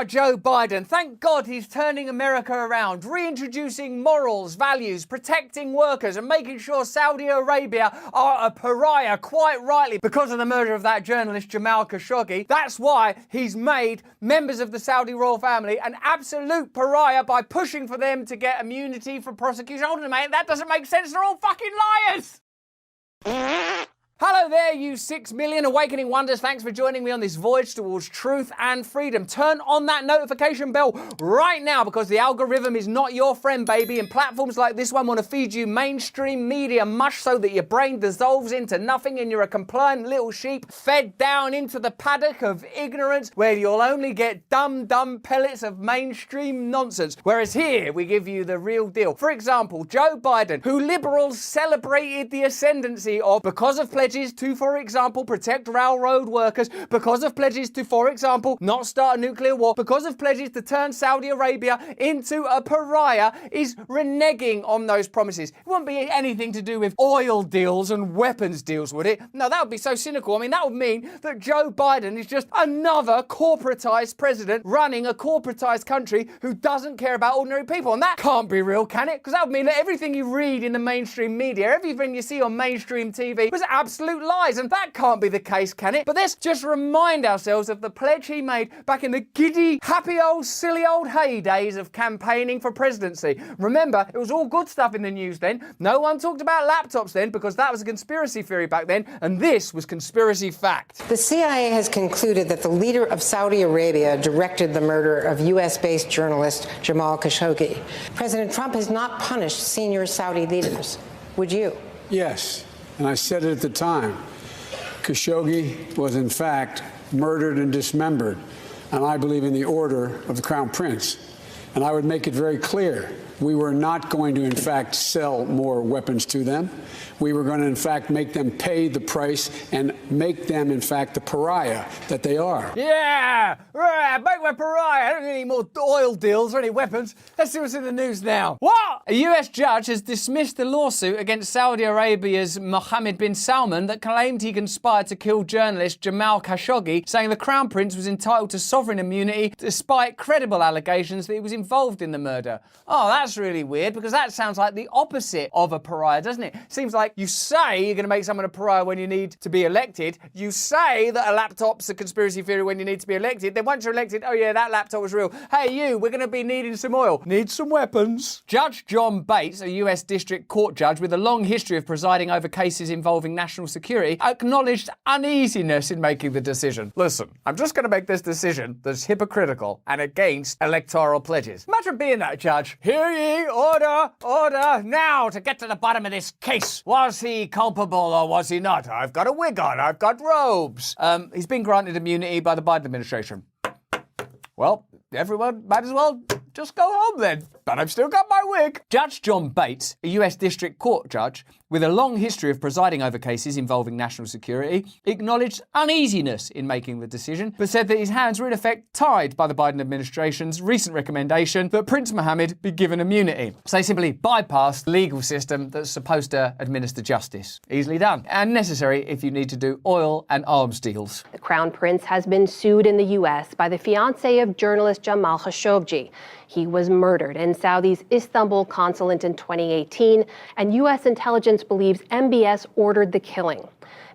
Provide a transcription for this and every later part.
Joe Biden. Thank God he's turning America around, reintroducing morals, values, protecting workers, and making sure Saudi Arabia are a pariah, quite rightly, because of the murder of that journalist Jamal Khashoggi. That's why he's made members of the Saudi royal family an absolute pariah by pushing for them to get immunity from prosecution. Hold on a minute, that doesn't make sense. They're all fucking liars! Hello there, you 6 million awakening wonders. Thanks for joining me on this voyage towards truth and freedom. Turn on that notification bell right now because the algorithm is not your friend, baby, and platforms like this one want to feed you mainstream media mush so that your brain dissolves into nothing and you're a compliant little sheep fed down into the paddock of ignorance where you'll only get dumb pellets of mainstream nonsense. Whereas here, we give you the real deal. For example, Joe Biden, who liberals celebrated the ascendancy of because of pledges to, for example, protect railroad workers, because of pledges to, for example, not start a nuclear war, because of pledges to turn Saudi Arabia into a pariah, is reneging on those promises. It wouldn't be anything to do with oil deals and weapons deals, would it? No, that would be so cynical. I mean, that would mean that Joe Biden is just another corporatized president running a corporatized country who doesn't care about ordinary people. And that can't be real, can it? Because that would mean that everything you read in the mainstream media, everything you see on mainstream TV was absolute lies, and that can't be the case, can it? But let's just remind ourselves of the pledge he made back in the giddy, happy old, silly old heydays of campaigning for presidency. Remember, it was all good stuff in the news then. No one talked about laptops then because that was a conspiracy theory back then, and this was conspiracy fact. The CIA has concluded that the leader of Saudi Arabia directed the murder of U.S.-based journalist Jamal Khashoggi. President Trump has not punished senior Saudi leaders. Would you? Yes. And I said it at the time. Khashoggi was, in fact, murdered and dismembered, and I believe in the order of the Crown Prince. And I would make it very clear, we were not going to, in fact, sell more weapons to them. We were going to, in fact, make them pay the price and make them, in fact, the pariah that they are. Yeah! Right, make me a pariah. I don't need any more oil deals or any weapons. Let's see what's in the news now. What? A US judge has dismissed the lawsuit against Saudi Arabia's Mohammed bin Salman that claimed he conspired to kill journalist Jamal Khashoggi, saying the Crown Prince was entitled to sovereign immunity despite credible allegations that he was involved in the murder. Oh, that's really weird because that sounds like the opposite of a pariah, doesn't it? Seems like you say you're going to make someone a pariah when you need to be elected. You say that a laptop's a conspiracy theory when you need to be elected. Then once you're elected, oh yeah, that laptop was real. Hey you, we're going to be needing some oil. Need some weapons. Judge John Bates, a US District Court judge with a long history of presiding over cases involving national security, acknowledged uneasiness in making the decision. Listen, I'm just going to make this decision that's hypocritical and against electoral pledges. Imagine being that judge. Hear ye, order, order. Now, to get to the bottom of this case. Was he culpable or was he not? I've got a wig on, I've got robes. He's been granted immunity by the Biden administration. Well, everyone might as well just go home then. But I've still got my wig. Judge John Bates, a US District Court judge with a long history of presiding over cases involving national security, acknowledged uneasiness in making the decision, but said that his hands were in effect tied by the Biden administration's recent recommendation that Prince Mohammed be given immunity. So they simply bypassed the legal system that's supposed to administer justice. Easily done. And necessary if you need to do oil and arms deals. The Crown Prince has been sued in the U.S. by the fiancé of journalist Jamal Khashoggi. He was murdered in Saudi's Istanbul consulate in 2018, and U.S. intelligence believes MBS ordered the killing.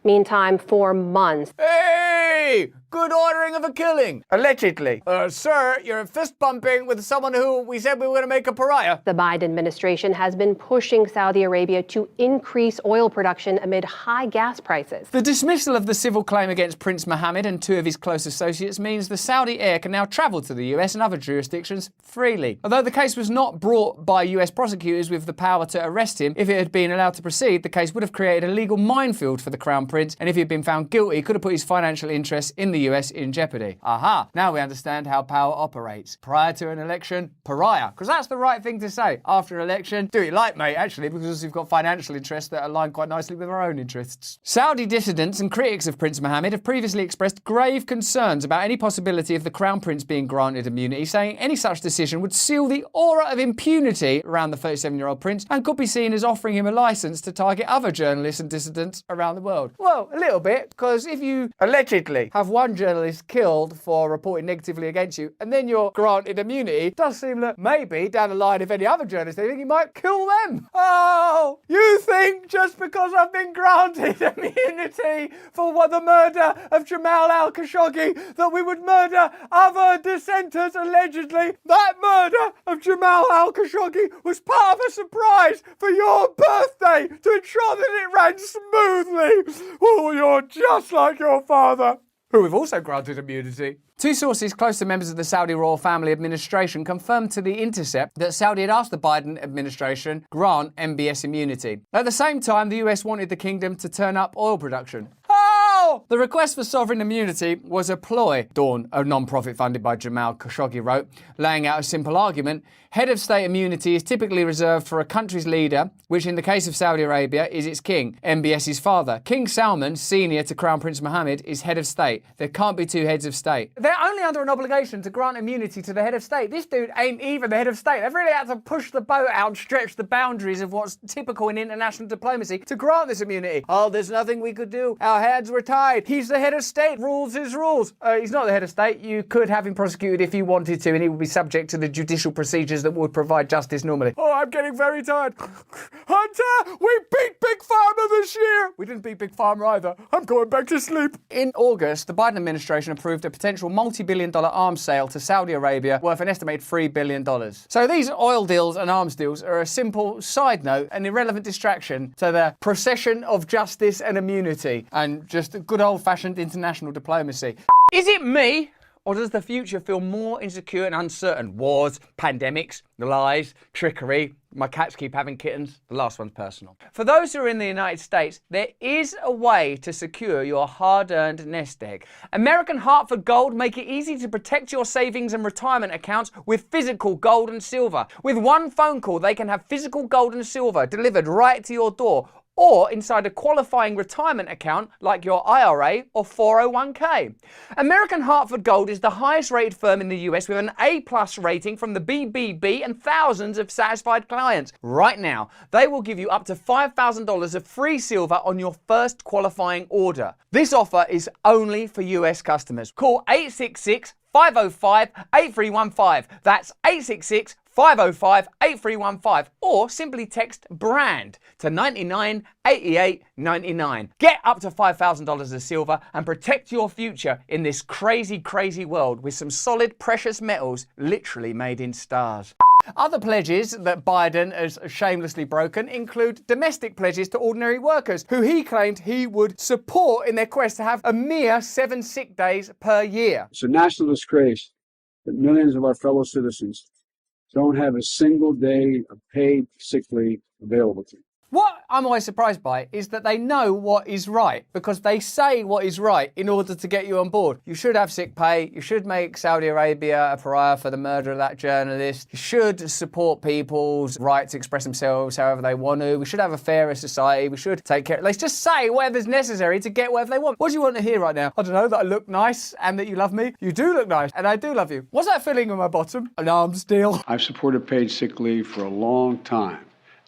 Meantime, for months... Hey! Good ordering of a killing. Allegedly. Sir, you're fist bumping with someone who we said we were going to make a pariah. The Biden administration has been pushing Saudi Arabia to increase oil production amid high gas prices. The dismissal of the civil claim against Prince Mohammed and two of his close associates means the Saudi heir can now travel to the US and other jurisdictions freely. Although the case was not brought by US prosecutors with the power to arrest him, if it had been allowed to proceed, the case would have created a legal minefield for the Crown Prince, and if he had been found guilty, he could have put his financial interests in the US in jeopardy. Aha, now we understand how power operates. Prior to an election, pariah. Because that's the right thing to say. After an election, do it like, mate, actually, because you've got financial interests that align quite nicely with our own interests. Saudi dissidents and critics of Prince Mohammed have previously expressed grave concerns about any possibility of the Crown Prince being granted immunity, saying any such decision would seal the aura of impunity around the 37-year-old prince and could be seen as offering him a license to target other journalists and dissidents around the world. Well, a little bit, because if you allegedly have one one journalist killed for reporting negatively against you, and then you're granted immunity, it does seem that maybe down the line, if any other journalists, they think you might kill them. Oh, you think just because I've been granted immunity for the murder of Jamal Khashoggi that we would murder other dissenters allegedly? That murder of Jamal Khashoggi was part of a surprise for your birthday to ensure that it ran smoothly. Oh, you're just like your father, who we've also granted immunity. Two sources close to members of the Saudi royal family administration confirmed to The Intercept that Saudi had asked the Biden administration grant MBS immunity. At the same time, the US wanted the kingdom to turn up oil production. The request for sovereign immunity was a ploy, Dawn, a non-profit funded by Jamal Khashoggi, wrote, laying out a simple argument. Head of state immunity is typically reserved for a country's leader, which in the case of Saudi Arabia is its king, MBS's father. King Salman, senior to Crown Prince Mohammed, is head of state. There can't be two heads of state. They're only under an obligation to grant immunity to the head of state. This dude ain't even the head of state. They've really had to push the boat out and stretch the boundaries of what's typical in international diplomacy to grant this immunity. Oh, there's nothing we could do. Our hands were tied. He's the head of state. Rules is rules. He's not the head of state. You could have him prosecuted if you wanted to, and he would be subject to the judicial procedures that would provide justice normally. Oh, I'm getting very tired. Hunter, we beat Big Pharma this year. We didn't beat Big Pharma either. I'm going back to sleep. In August, the Biden administration approved a potential multi-billion-dollar arms sale to Saudi Arabia worth an estimated $3 billion. So these oil deals and arms deals are a simple side note, an irrelevant distraction to the procession of justice and immunity and just good old-fashioned international diplomacy. Is it me? Or does the future feel more insecure and uncertain? Wars, pandemics, lies, trickery. My cats keep having kittens. The last one's personal. For those who are in the United States, there is a way to secure your hard-earned nest egg. American Hartford Gold make it easy to protect your savings and retirement accounts with physical gold and silver. With one phone call, they can have physical gold and silver delivered right to your door, or inside a qualifying retirement account like your IRA or 401k. American Hartford Gold is the highest rated firm in the US with an A+ rating from the BBB and thousands of satisfied clients. Right now, they will give you up to $5,000 of free silver on your first qualifying order. This offer is only for US customers. Call 866-505-8315. That's 866-505-8315, or simply text BRAND to 998899. Get up to $5,000 of silver and protect your future in this crazy, crazy world with some solid precious metals literally made in stars. Other pledges that Biden has shamelessly broken include domestic pledges to ordinary workers, who he claimed he would support in their quest to have a mere 7 sick days per year. It's a national disgrace that millions of our fellow citizens don't have a single day of paid sick leave available to them. What I'm always surprised by is that they know what is right, because they say what is right in order to get you on board. You should have sick pay. You should make Saudi Arabia a pariah for the murder of that journalist. You should support people's right to express themselves however they want to. We should have a fairer society. We should take care. Let's just say whatever's necessary to get whatever they want. What do you want to hear right now? I don't know, that I look nice and that you love me. You do look nice, and I do love you. What's that feeling on my bottom? An arms deal. I've supported paid sick leave for a long time.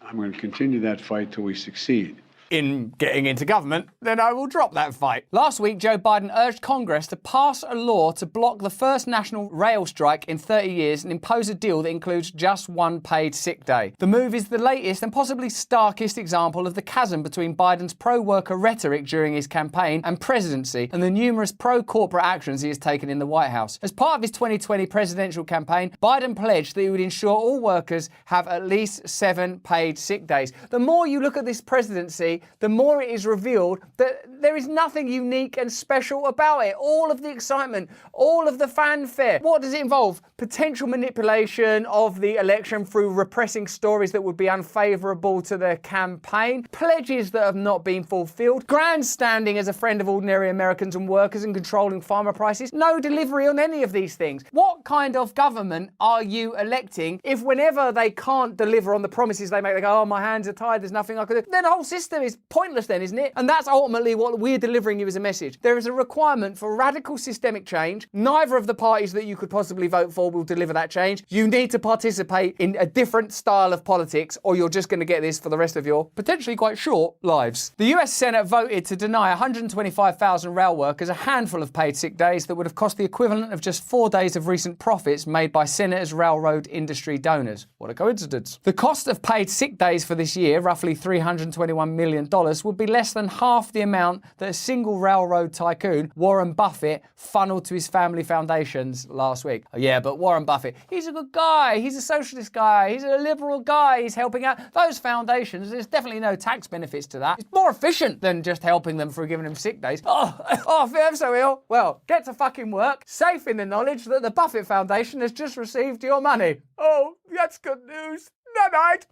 I'm going to continue that fight till we succeed. In getting into government, then I will drop that fight. Last week, Joe Biden urged Congress to pass a law to block the first national rail strike in 30 years and impose a deal that includes just one paid sick day. The move is the latest and possibly starkest example of the chasm between Biden's pro-worker rhetoric during his campaign and presidency and the numerous pro-corporate actions he has taken in the White House. As part of his 2020 presidential campaign, Biden pledged that he would ensure all workers have at least 7 paid sick days. The more you look at this presidency, the more it is revealed that there is nothing unique and special about it. All of the excitement, all of the fanfare. What does it involve? Potential manipulation of the election through repressing stories that would be unfavourable to the campaign, pledges that have not been fulfilled, grandstanding as a friend of ordinary Americans and workers and controlling farmer prices, no delivery on any of these things. What kind of government are you electing if whenever they can't deliver on the promises they make, they go, oh, my hands are tied, there's nothing I can do? Then the whole system is pointless then, isn't it? And that's ultimately what we're delivering you as a message. There is a requirement for radical systemic change. Neither of the parties that you could possibly vote for will deliver that change. You need to participate in a different style of politics, or you're just going to get this for the rest of your potentially quite short lives. The US Senate voted to deny 125,000 rail workers a handful of paid sick days that would have cost the equivalent of just 4 days of recent profits made by Senators' railroad industry donors. What a coincidence. The cost of paid sick days for this year, roughly $321 million, would be less than half the amount that a single railroad tycoon, Warren Buffett, funneled to his family foundations last week. Oh yeah, but Warren Buffett, he's a good guy, he's a socialist guy, he's a liberal guy, he's helping out those foundations. There's definitely no tax benefits to that. It's more efficient than just helping them for giving them sick days. Oh, I'm so ill. Well, get to fucking work, safe in the knowledge that the Buffett Foundation has just received your money. Oh, that's good news. Night-night.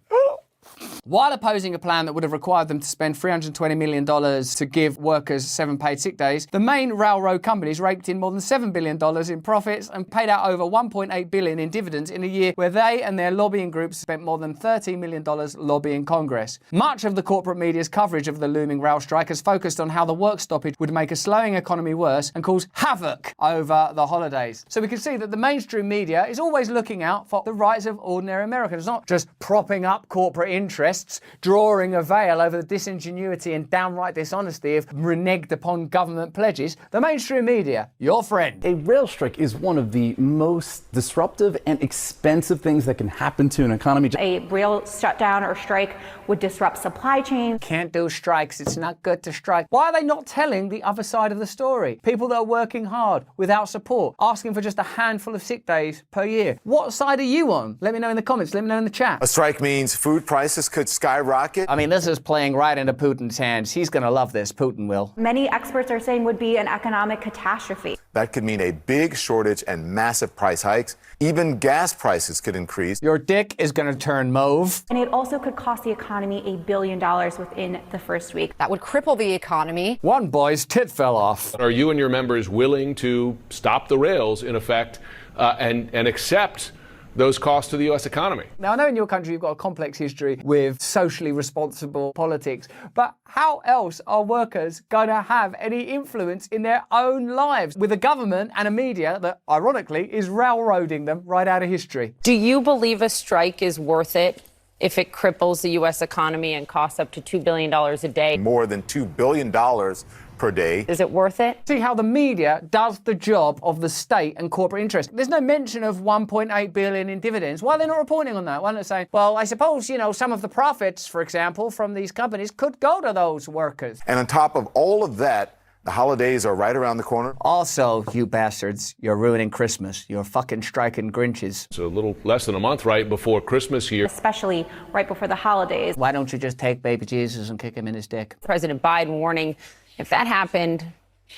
While opposing a plan that would have required them to spend $320 million to give workers 7 paid sick days, the main railroad companies raked in more than $7 billion in profits and paid out over $1.8 billion in dividends in a year where they and their lobbying groups spent more than $13 million lobbying Congress. Much of the corporate media's coverage of the looming rail strike has focused on how the work stoppage would make a slowing economy worse and cause havoc over the holidays. So we can see that the mainstream media is always looking out for the rights of ordinary Americans. It's not just propping up corporate interests, drawing a veil over the disingenuity and downright dishonesty of reneged upon government pledges. The mainstream media, your friend. A rail strike is one of the most disruptive and expensive things that can happen to an economy. A rail shutdown or strike would disrupt supply chains. Can't do strikes, it's not good to strike. Why are they not telling the other side of the story? People that are working hard, without support, asking for just a handful of sick days per year. What side are you on? Let me know in the comments, let me know in the chat. A strike means food prices could skyrocket. I mean, this is playing right into Putin's hands. He's going to love this, Putin will. Many experts are saying would be an economic catastrophe. That could mean a big shortage and massive price hikes. Even gas prices could increase. Your dick is going to turn mauve. And it also could cost the economy $1 billion within the first week. That would cripple the economy. One boy's tit fell off. Are you and your members willing to stop the rails, in effect, and accept those costs to the U.S. economy? Now, I know in your country you've got a complex history with socially responsible politics, but how else are workers going to have any influence in their own lives with a government and a media that, ironically, is railroading them right out of history? Do you believe a strike is worth it if it cripples the U.S. economy and costs up to $2 billion a day? More than $2 billion per day. Is it worth it? See how the media does the job of the state and corporate interest. There's no mention of $1.8 billion in dividends. Why are they not reporting on that? Why are they saying, well, I suppose, some of the profits, for example, from these companies could go to those workers. And on top of all of that, the holidays are right around the corner. Also, you bastards, you're ruining Christmas. You're fucking striking Grinches. It's a little less than a month right before Christmas here. Especially right before the holidays. Why don't you just take baby Jesus and kick him in his dick? President Biden warning, if that happened,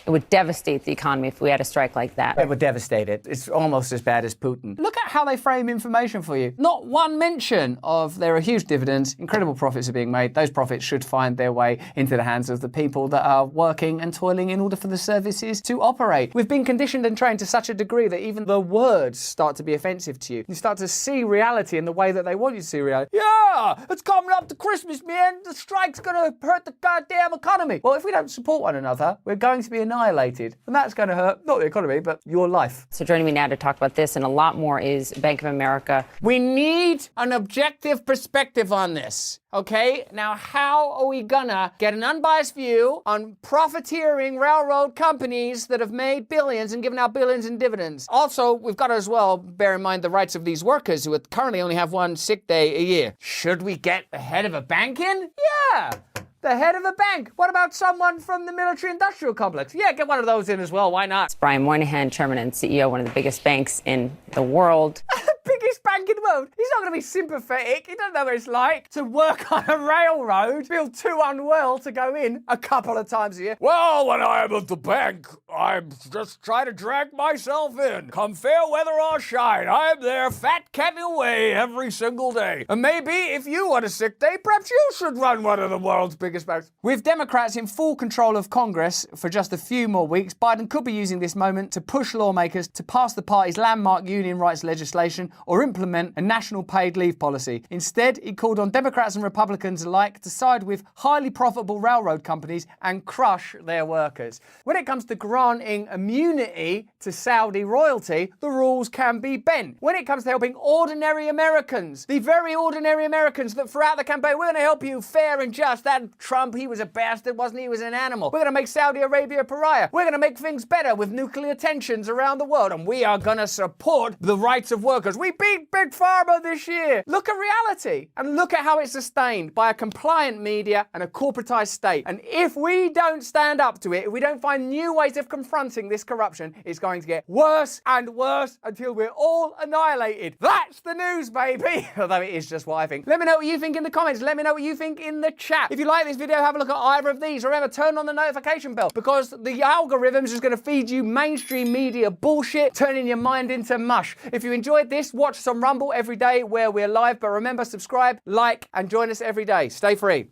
it would devastate the economy if we had a strike like that. It would devastate it. It's almost as bad as Putin. Look at how they frame information for you. Not one mention of there are huge dividends, incredible profits are being made. Those profits should find their way into the hands of the people that are working and toiling in order for the services to operate. We've been conditioned and trained to such a degree that even the words start to be offensive to you. You start to see reality in the way that they want you to see reality. Yeah, it's coming up to Christmas, man. The strike's gonna hurt the goddamn economy. Well, if we don't support one another, we're going to be annihilated. And that's going to hurt, not the economy, but your life. So joining me now to talk about this and a lot more is Bank of America. We need an objective perspective on this, okay? Now, how are we gonna get an unbiased view on profiteering railroad companies that have made billions and given out billions in dividends? Also, we've got to as well bear in mind the rights of these workers who currently only have 1 sick day a year. Should we get the head of a bank in? Yeah! The head of a bank. What about someone from the military-industrial complex? Yeah, get one of those in as well. Why not? It's Brian Moynihan, chairman and CEO, one of the biggest banks in the world. Biggest bank in the world. He's not going to be sympathetic. He doesn't know what it's like to work on a railroad, feel too unwell to go in a couple of times a year. Well, when I'm at the bank, I'm just trying to drag myself in. Come fair weather or shine, I'm there fat catting away every single day. And maybe if you want a sick day, perhaps you should run one of the world's biggest banks. With Democrats in full control of Congress for just a few more weeks, Biden could be using this moment to push lawmakers to pass the party's landmark union rights legislation or implement implement a national paid leave policy. Instead, he called on Democrats and Republicans alike to side with highly profitable railroad companies and crush their workers. When it comes to granting immunity to Saudi royalty, the rules can be bent. When it comes to helping ordinary Americans, the very ordinary Americans that throughout the campaign, we're going to help you fair and just. That Trump, he was a bastard, wasn't he? He was an animal. We're going to make Saudi Arabia a pariah. We're going to make things better with nuclear tensions around the world. And we are going to support the rights of workers. We beat Big Pharma this year. Look at reality and look at how it's sustained by a compliant media and a corporatized state. And if we don't stand up to it, if we don't find new ways of confronting this corruption, it's going to get worse and worse until we're all annihilated. That's the news, baby. Although it is just what I think. Let me know what you think in the comments. Let me know what you think in the chat. If you like this video, have a look at either of these. Remember, turn on the notification bell because the algorithm's just going to feed you mainstream media bullshit, turning your mind into mush. If you enjoyed this, watch us on Rumble every day where we're live. But remember, subscribe, like, and join us every day. Stay free.